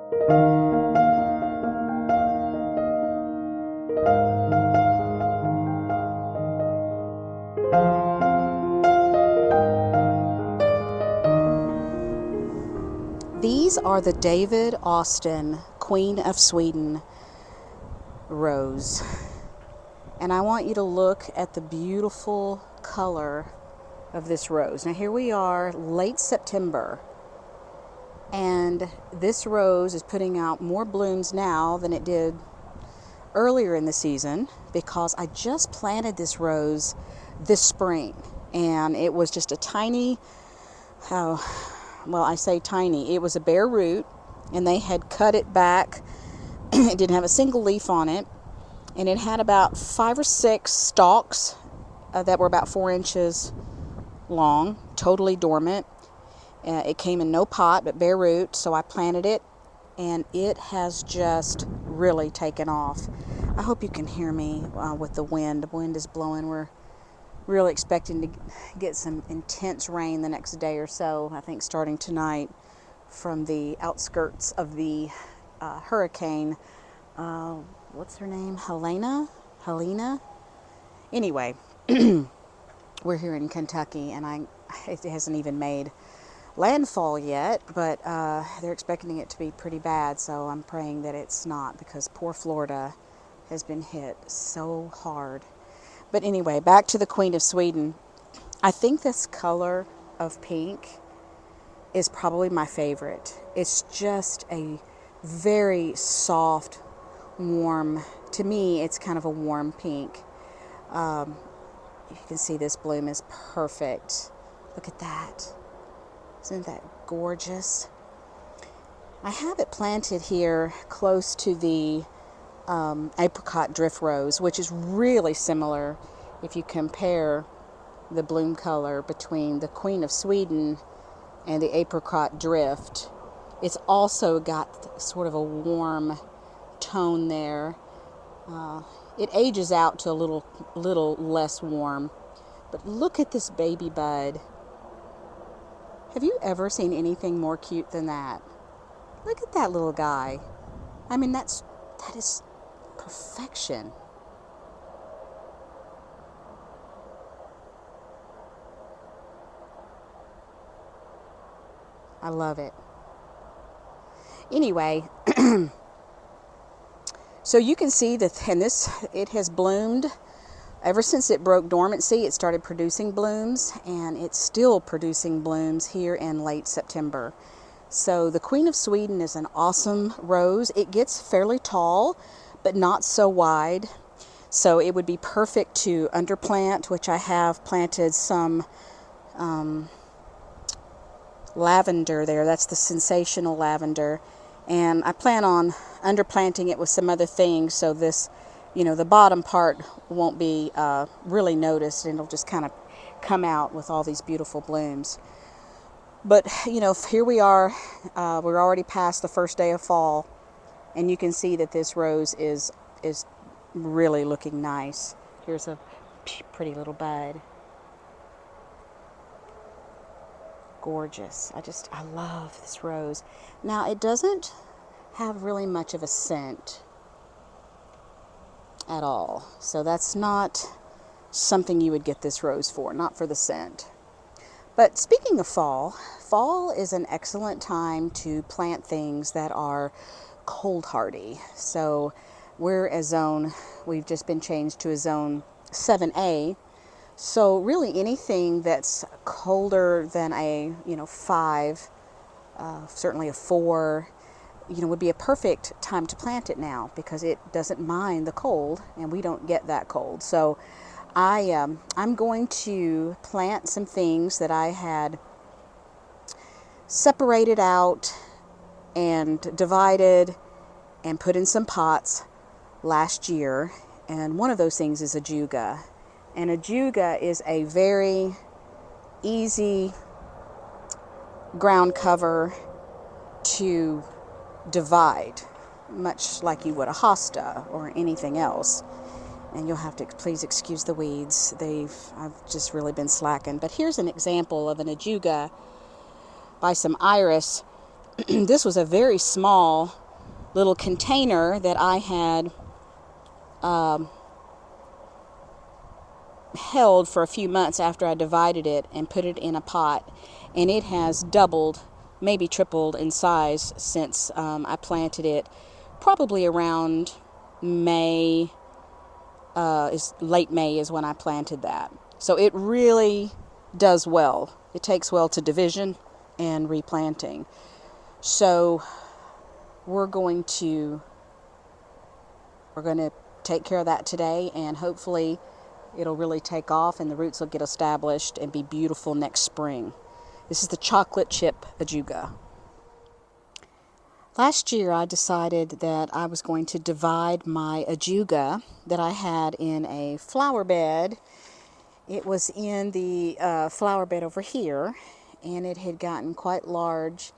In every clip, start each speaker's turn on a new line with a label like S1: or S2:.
S1: These are the David Austin Queen of Sweden rose. And I want you to look at the beautiful color of this rose. Now here we are, late September, and this rose is putting out more blooms now than it did earlier in the season, because I just planted this rose this spring, and it was just a tiny, well, I say tiny, it was a bare root, and they had cut it back. It didn't have a single leaf on it, and it had about 5 or 6 stalks that were about 4 inches long, totally dormant. It came in no pot, but bare root, so I planted it, and it has just really taken off. I hope you can hear me with the wind. The wind is blowing. We're really expecting to get some intense rain the next day or so, I think starting tonight, from the outskirts of the hurricane. What's her name? Helena? Anyway, we're here in Kentucky, and it hasn't even made landfall yet, but they're expecting it to be pretty bad, so I'm praying that it's not, because poor Florida has been hit so hard. But anyway, back to the Queen of Sweden. I think this color of pink is probably my favorite. It's just a very soft, warm, to me it's kind of a warm pink. You can see this bloom is perfect. Look at that. Isn't that gorgeous? I have it planted here close to the apricot drift rose, which is really similar if you compare the bloom color between the Queen of Sweden and the apricot drift. It's also got sort of a warm tone there. It ages out to a little less warm. But look at this baby bud. Have you ever seen anything more cute than that? Look at that little guy. I mean, that is perfection. I love it. Anyway, so you can see that, and it has bloomed ever since it broke dormancy. It started producing blooms, and it's still producing blooms here in late September. So the Queen of Sweden is an awesome rose. It gets fairly tall, but not so wide. So it would be perfect to underplant, which I have planted some lavender there. That's the sensational lavender. And I plan on underplanting it with some other things, so this, the bottom part won't be really noticed, and it'll just kind of come out with all these beautiful blooms. But, here we are. We're already past the first day of fall, and you can see that this rose is really looking nice. Here's a pretty little bud. Gorgeous. I love this rose. Now, it doesn't have really much of a scent at all, so that's not something you would get this rose for, not for the scent. But speaking of fall is an excellent time to plant things that are cold hardy. So we've just been changed to a zone 7A. So really anything that's colder than a 5, certainly a 4, would be a perfect time to plant it now, because it doesn't mind the cold, and we don't get that cold. So I'm going to plant some things that I had separated out and divided and put in some pots last year, and one of those things is Ajuga. And Ajuga is a very easy ground cover to divide, much like you would a hosta or anything else. And you'll have to please excuse the weeds. I've just really been slacking. But here's an example of an Ajuga by some iris. this was a very small little container that I had held for a few months after I divided it and put it in a pot, and it has doubled, maybe tripled in size since I planted it, probably around May. Is late May is when I planted that. So it really does well. It takes well to division and replanting. So we're going to take care of that today, and hopefully it'll really take off and the roots will get established and be beautiful next spring. This is the chocolate chip Ajuga. Last year I decided that I was going to divide my Ajuga that I had in a flower bed. It was in the flower bed over here, and it had gotten quite large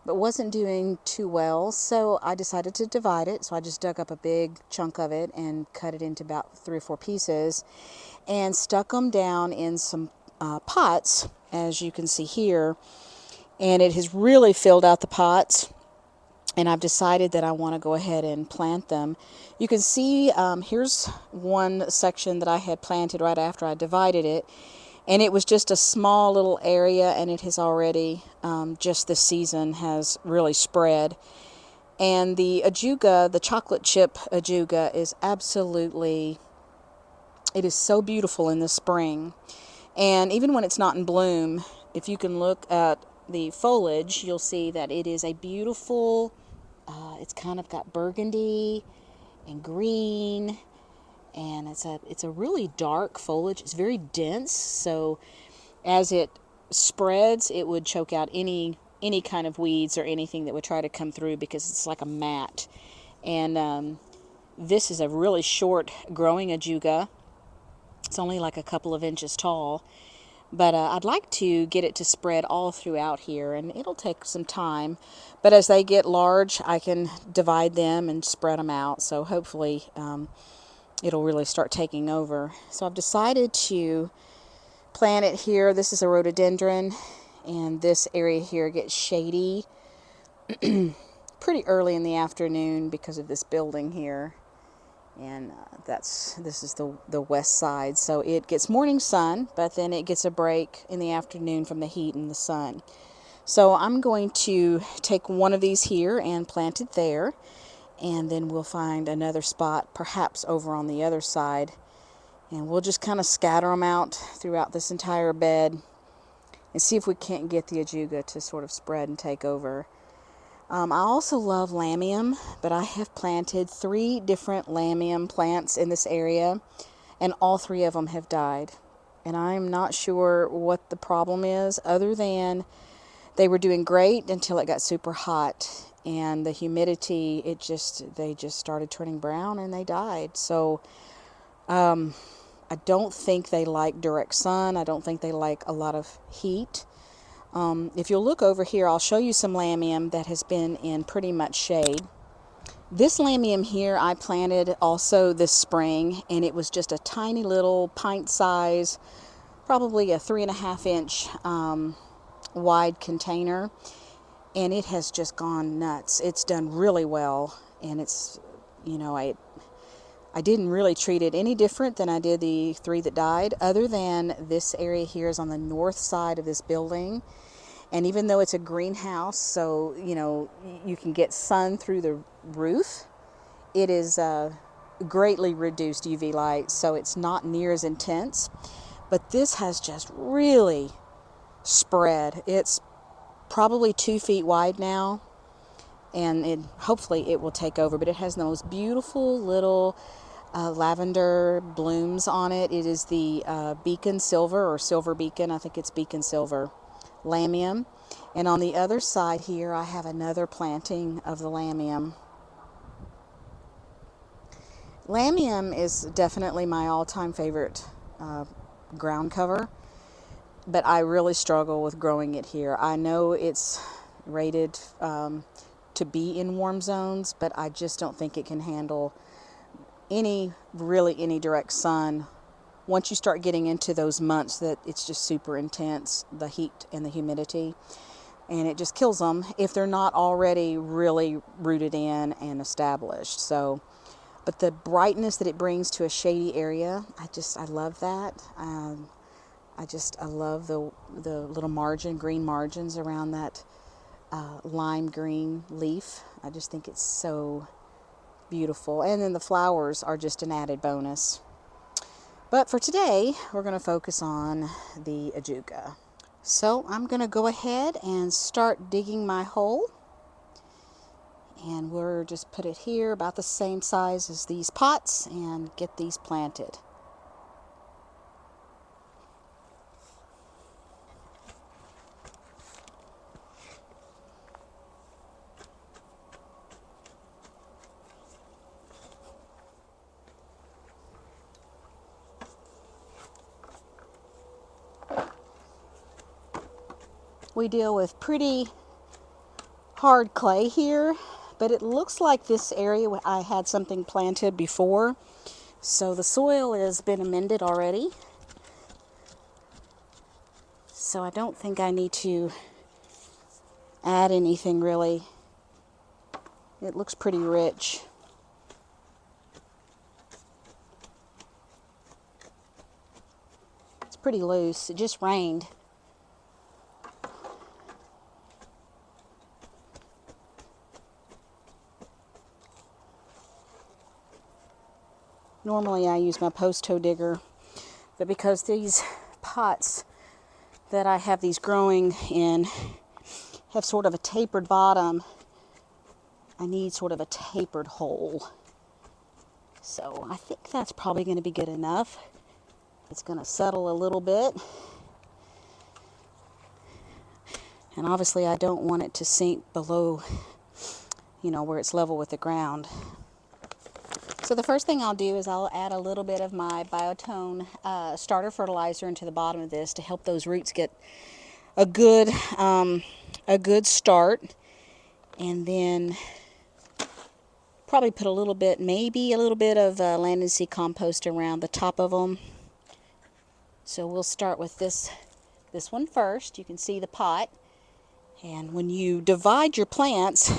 S1: but wasn't doing too well, so I decided to divide it. So I just dug up a big chunk of it and cut it into about 3 or 4 pieces and stuck them down in some pots, as you can see here, and it has really filled out the pots, and I've decided that I want to go ahead and plant them. You can see here's one section that I had planted right after I divided it, and it was just a small little area, and it has already, just this season, has really spread. And the Ajuga, the chocolate chip Ajuga, is absolutely, it is so beautiful in the spring. And even when it's not in bloom, if you can look at the foliage, you'll see that it is a beautiful, it's kind of got burgundy and green, and it's a really dark foliage. It's very dense, so as it spreads, it would choke out any kind of weeds or anything that would try to come through, because it's like a mat. And this is a really short growing Ajuga. It's only like a couple of inches tall, but I'd like to get it to spread all throughout here, and it'll take some time. But as they get large, I can divide them and spread them out, so hopefully it'll really start taking over. So I've decided to plant it here. This is a rhododendron, and this area here gets shady pretty early in the afternoon because of this building here. And this is the west side, so it gets morning sun, but then it gets a break in the afternoon from the heat and the sun. So I'm going to take one of these here and plant it there, and then we'll find another spot perhaps over on the other side, and we'll just kind of scatter them out throughout this entire bed and see if we can't get the Ajuga to sort of spread and take over. I also love lamium, but I have planted 3 different lamium plants in this area, and all 3 of them have died. And I'm not sure what the problem is, other than they were doing great until it got super hot, and the humidity, they just started turning brown and they died. So I don't think they like direct sun. I don't think they like a lot of heat. If you'll look over here, I'll show you some lamium that has been in pretty much shade. This lamium here I planted also this spring, and it was just a tiny little pint size, probably a 3.5 inch wide container, and it has just gone nuts. It's done really well, and it's, I didn't really treat it any different than I did the 3 that died, other than this area here is on the north side of this building. And even though it's a greenhouse, so, you can get sun through the roof, it is greatly reduced UV light, so it's not near as intense. But this has just really spread. It's probably 2 feet wide now, and hopefully it will take over. But it has the most beautiful little lavender blooms on it. It is the beacon silver, or silver beacon. I think it's beacon silver lamium. And on the other side here, I have another planting of the lamium. Lamium is definitely my all-time favorite ground cover, but I really struggle with growing it here. I know it's rated to be in warm zones, but I just don't think it can handle any direct sun. Once you start getting into those months that it's just super intense, the heat and the humidity. and it just kills them if they're not already really rooted in and established. So, but the brightness that it brings to a shady area, I love that. I love the little green margins around that lime green leaf. I just think it's so beautiful. And then the flowers are just an added bonus. But for today, we're going to focus on the Ajuga. So I'm going to go ahead and start digging my hole. And we'll just put it here about the same size as these pots and get these planted. We deal with pretty hard clay here, but it looks like this area I had something planted before, so the soil has been amended already, so I don't think I need to add anything really. It looks pretty rich. It's pretty loose. It just rained. Normally I use my post toe digger, but because these pots that I have these growing in have sort of a tapered bottom, I need sort of a tapered hole. So I think that's probably going to be good enough. It's going to settle a little bit. And obviously I don't want it to sink below, where it's level with the ground. So the first thing I'll do is I'll add a little bit of my Biotone starter fertilizer into the bottom of this to help those roots get a good start. And then probably put maybe a little bit of land and seed compost around the top of them. So we'll start with this one first. You can see the pot. And when you divide your plants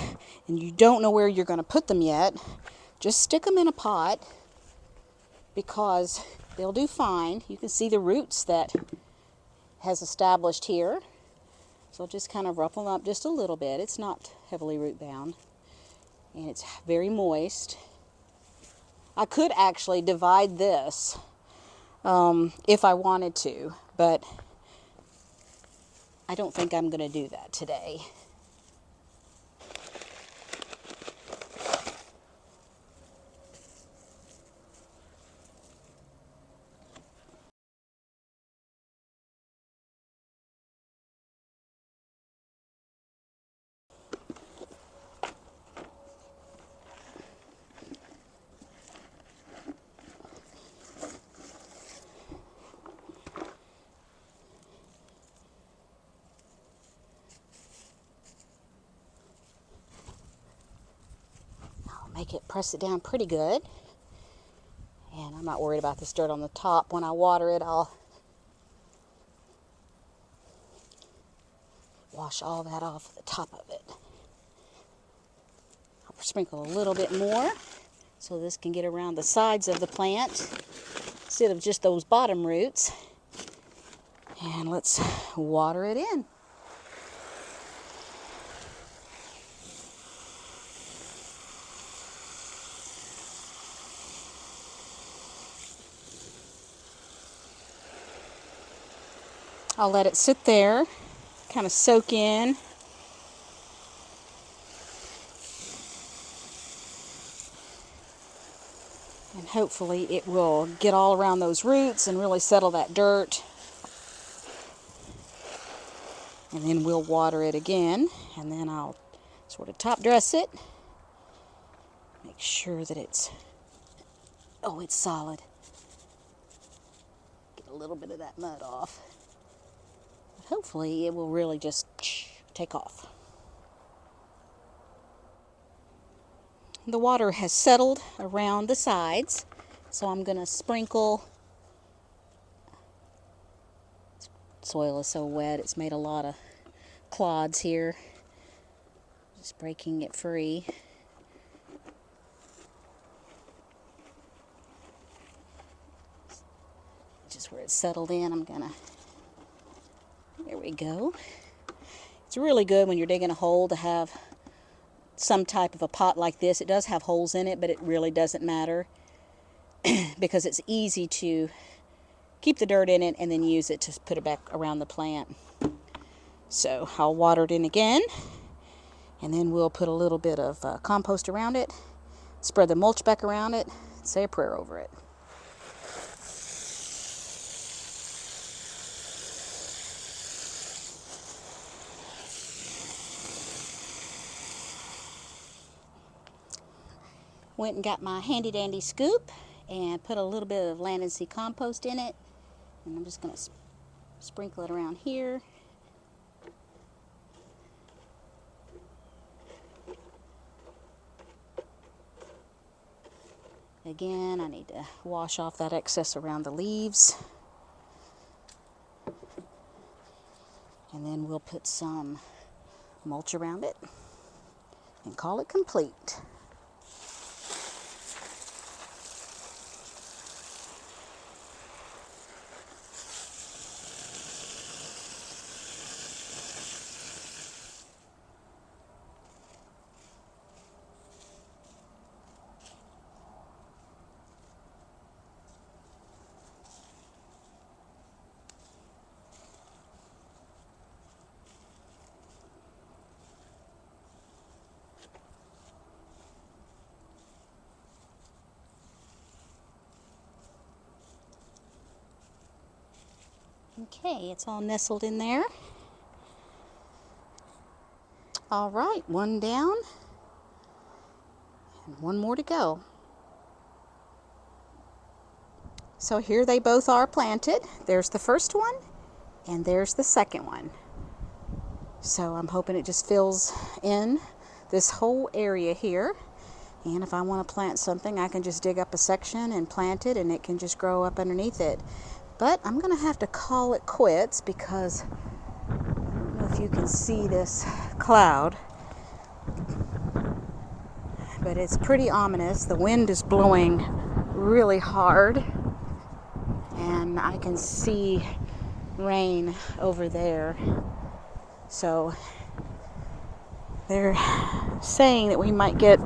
S1: and you don't know where you're going to put them yet, just stick them in a pot because they'll do fine. You can see the roots that has established here. So just kind of ruffle them up just a little bit. It's not heavily root bound and it's very moist. I could actually divide this if I wanted to, but I don't think I'm going to do that today. Press it down pretty good. And I'm not worried about this dirt on the top. When I water it, I'll wash all that off the top of it. I'll sprinkle a little bit more so this can get around the sides of the plant instead of just those bottom roots. And let's water it in. I'll let it sit there, kind of soak in. And hopefully it will get all around those roots and really settle that dirt. And then we'll water it again, and then I'll sort of top dress it. Make sure that it's solid. Get a little bit of that mud off. Hopefully it will really just take off. The water has settled around the sides, so I'm going to sprinkle. Soil is so wet, it's made a lot of clods here. Just breaking it free. Just where it's settled in, I'm gonna, there we go. It's really good when you're digging a hole to have some type of a pot like this. It does have holes in it, but it really doesn't matter because it's easy to keep the dirt in it and then use it to put it back around the plant. So I'll water it in again, and then we'll put a little bit of compost around it, spread the mulch back around it, say a prayer over it. Went and got my handy dandy scoop and put a little bit of land and sea compost in it, and I'm just going to sprinkle it around here. Again, I need to wash off that excess around the leaves. And then we'll put some mulch around it and call it complete. Okay, it's all nestled in there. All right, one down and one more to go. So here they both are planted. There's the first one and there's the second one. So I'm hoping it just fills in this whole area here. And if I want to plant something, I can just dig up a section and plant it, and it can just grow up underneath it. But I'm going to have to call it quits because I don't know if you can see this cloud, but it's pretty ominous. The wind is blowing really hard, and I can see rain over there. So they're saying that we might get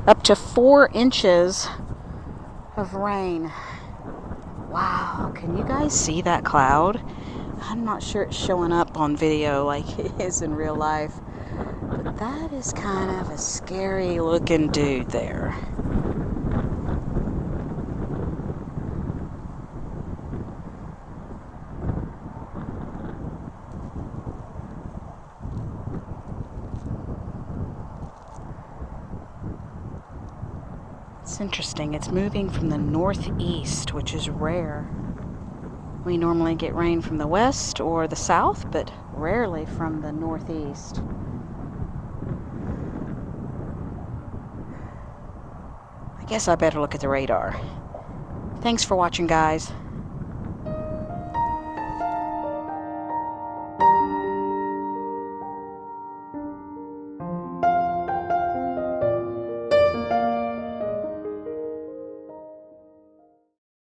S1: up to 4 inches of rain. Wow, can you guys see that cloud? I'm not sure it's showing up on video like it is in real life, but that is kind of a scary looking dude there. It's interesting. It's moving from the northeast, which is rare. We normally get rain from the west or the south, but rarely from the northeast. I guess I better look at the radar. Thanks for watching, guys.